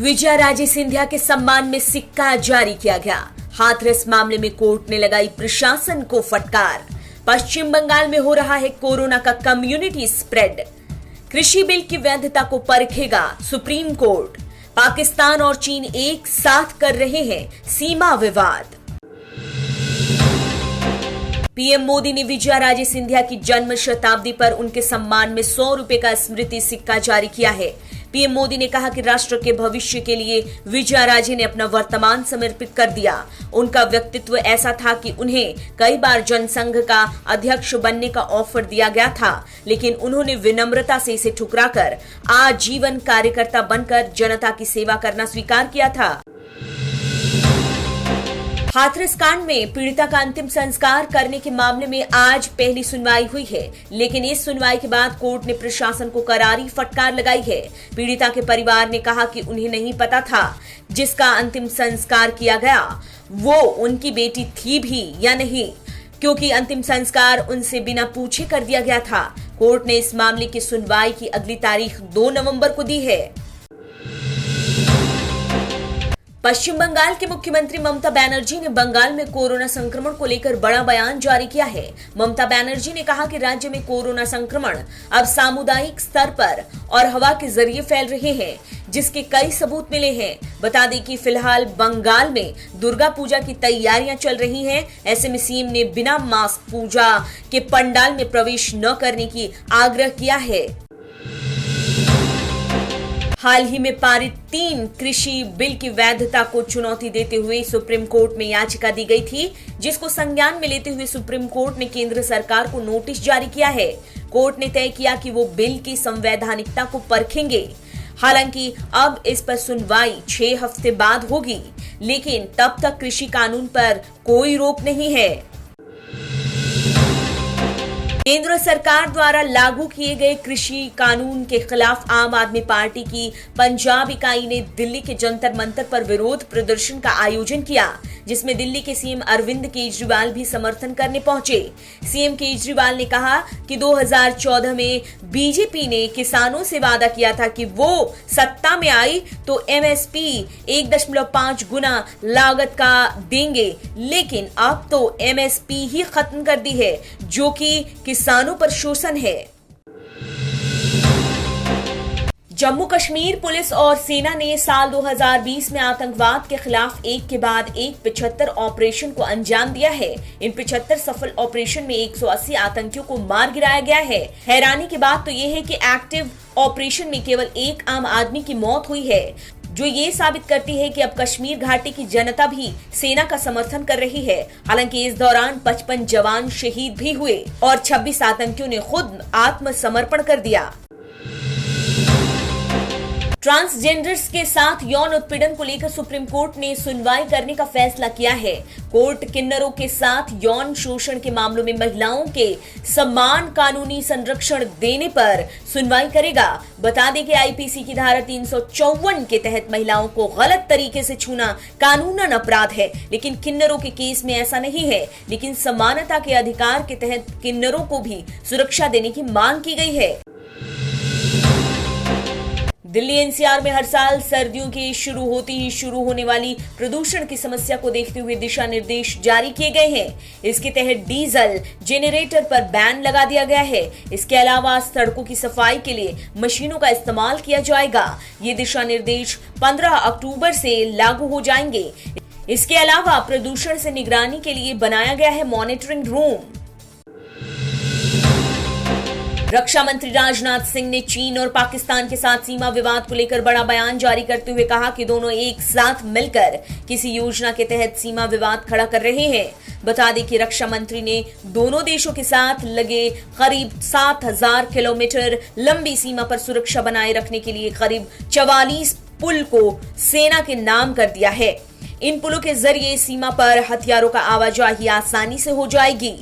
विजया राजे सिंधिया के सम्मान में सिक्का जारी किया गया। हाथरस मामले में कोर्ट ने लगाई प्रशासन को फटकार। पश्चिम बंगाल में हो रहा है कोरोना का कम्युनिटी स्प्रेड। कृषि बिल की वैधता को परखेगा सुप्रीम कोर्ट। पाकिस्तान और चीन एक साथ कर रहे हैं सीमा विवाद। पीएम मोदी ने विजया राजे सिंधिया की जन्म शताब्दी पर उनके सम्मान में 100 रुपए का स्मृति सिक्का जारी किया है। पीएम मोदी ने कहा कि राष्ट्र के भविष्य के लिए विजया राजे ने अपना वर्तमान समर्पित कर दिया। उनका व्यक्तित्व ऐसा था कि उन्हें कई बार जनसंघ का अध्यक्ष बनने का ऑफर दिया गया था, लेकिन उन्होंने विनम्रता से इसे ठुकराकर आजीवन कार्यकर्ता बनकर जनता की सेवा करना स्वीकार किया था। हाथरस कांड में पीड़िता का अंतिम संस्कार करने के मामले में आज पहली सुनवाई हुई है, लेकिन इस सुनवाई के बाद कोर्ट ने प्रशासन को करारी फटकार लगाई है। पीड़िता के परिवार ने कहा कि उन्हें नहीं पता था जिसका अंतिम संस्कार किया गया वो उनकी बेटी थी भी या नहीं, क्योंकि अंतिम संस्कार उनसे बिना पूछे कर दिया गया था। कोर्ट ने इस मामले की सुनवाई की अगली तारीख 2 नवंबर को दी है। पश्चिम बंगाल के मुख्यमंत्री ममता बनर्जी ने बंगाल में कोरोना संक्रमण को लेकर बड़ा बयान जारी किया है। ममता बनर्जी ने कहा कि राज्य में कोरोना संक्रमण अब सामुदायिक स्तर पर और हवा के जरिए फैल रहे हैं, जिसके कई सबूत मिले हैं। बता दें कि फिलहाल बंगाल में दुर्गा पूजा की तैयारियां चल रही हैं। ऐसे में सीएम ने बिना मास्क पूजा के पंडाल में प्रवेश न करने की आग्रह किया है। हाल ही में पारित 3 कृषि बिल की वैधता को चुनौती देते हुए सुप्रीम कोर्ट में याचिका दी गई थी, जिसको संज्ञान में लेते हुए सुप्रीम कोर्ट ने केंद्र सरकार को नोटिस जारी किया है। कोर्ट ने तय किया कि वो बिल की संवैधानिकता को परखेंगे। हालांकि अब इस पर सुनवाई 6 हफ्ते बाद होगी, लेकिन तब तक कृषि कानून पर कोई रोक नहीं है। केंद्र सरकार द्वारा लागू किए गए कृषि कानून के खिलाफ आम आदमी पार्टी की पंजाब इकाई ने दिल्ली के जंतर मंतर पर विरोध प्रदर्शन का आयोजन किया, जिसमें दिल्ली के सीएम अरविंद केजरीवाल भी समर्थन करने पहुंचे। सीएम केजरीवाल ने कहा कि 2014 में बीजेपी ने किसानों से वादा किया था कि वो सत्ता में आई तो एमएसपी 1.5 गुना लागत का देंगे, लेकिन अब तो एमएसपी ही खत्म कर दी है, जो कि किसानों पर शोषण है। जम्मू कश्मीर पुलिस और सेना ने साल 2020 में आतंकवाद के खिलाफ एक के बाद एक 75 ऑपरेशन को अंजाम दिया है। इन 75 सफल ऑपरेशन में 180 आतंकियों को मार गिराया गया है। हैरानी की बात तो ये है कि एक्टिव ऑपरेशन में केवल एक आम आदमी की मौत हुई है, जो ये साबित करती है कि अब कश्मीर घाटी की जनता भी सेना का समर्थन कर रही है। हालांकि इस दौरान 55 जवान शहीद भी हुए और 26 आतंकियों ने खुद आत्मसमर्पण कर दिया। ट्रांसजेंडर्स के साथ यौन उत्पीड़न को लेकर सुप्रीम कोर्ट ने सुनवाई करने का फैसला किया है। कोर्ट किन्नरों के साथ यौन शोषण के मामलों में महिलाओं के समान कानूनी संरक्षण देने पर सुनवाई करेगा। बता दें कि आईपीसी की धारा 354 के तहत महिलाओं को गलत तरीके से छूना कानूनन अपराध है, लेकिन किन्नरों के केस में ऐसा नहीं है। लेकिन समानता के अधिकार के तहत किन्नरों को भी सुरक्षा देने की मांग की गई है। दिल्ली एनसीआर में हर साल सर्दियों के शुरू होते ही शुरू होने वाली प्रदूषण की समस्या को देखते हुए दिशा निर्देश जारी किए गए हैं। इसके तहत डीजल जेनरेटर पर बैन लगा दिया गया है। इसके अलावा सड़कों की सफाई के लिए मशीनों का इस्तेमाल किया जाएगा। ये दिशा निर्देश 15 अक्टूबर से लागू हो जाएंगे। इसके अलावा प्रदूषण से निगरानी के लिए बनाया गया है मॉनिटरिंग रूम। रक्षा मंत्री राजनाथ सिंह ने चीन और पाकिस्तान के साथ सीमा विवाद को लेकर बड़ा बयान जारी करते हुए कहा कि दोनों एक साथ मिलकर किसी योजना के तहत सीमा विवाद खड़ा कर रहे हैं। बता दें कि रक्षा मंत्री ने दोनों देशों के साथ लगे करीब 7000 किलोमीटर लंबी सीमा पर सुरक्षा बनाए रखने के लिए करीब 44 पुल को सेना के नाम कर दिया है। इन पुलों के जरिए सीमा पर हथियारों का आवाजाही आसानी से हो जाएगी।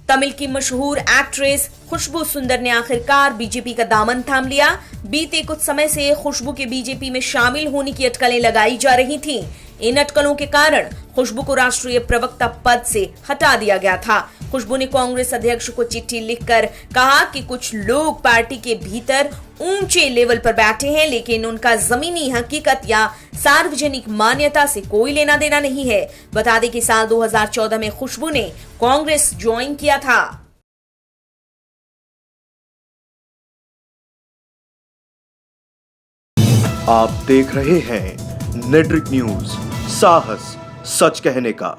तमिल की मशहूर एक्ट्रेस खुशबू सुंदर ने आखिरकार बीजेपी का दामन थाम लिया। बीते कुछ समय से खुशबू के बीजेपी में शामिल होने की अटकलें लगाई जा रही थीं। इन अटकलों के कारण खुशबू को राष्ट्रीय प्रवक्ता पद से हटा दिया गया था। खुशबू ने कांग्रेस अध्यक्ष को चिट्ठी लिखकर कहा कि कुछ लोग पार्टी के भीतर ऊंचे लेवल पर बैठे हैं, लेकिन उनका जमीनी हकीकत या सार्वजनिक मान्यता से कोई लेना देना नहीं है। बता दें कि साल 2014 में खुशबू ने कांग्रेस ज्वाइन किया था। आप देख रहे हैं नेट्रिक न्यूज, साहस सच कहने का।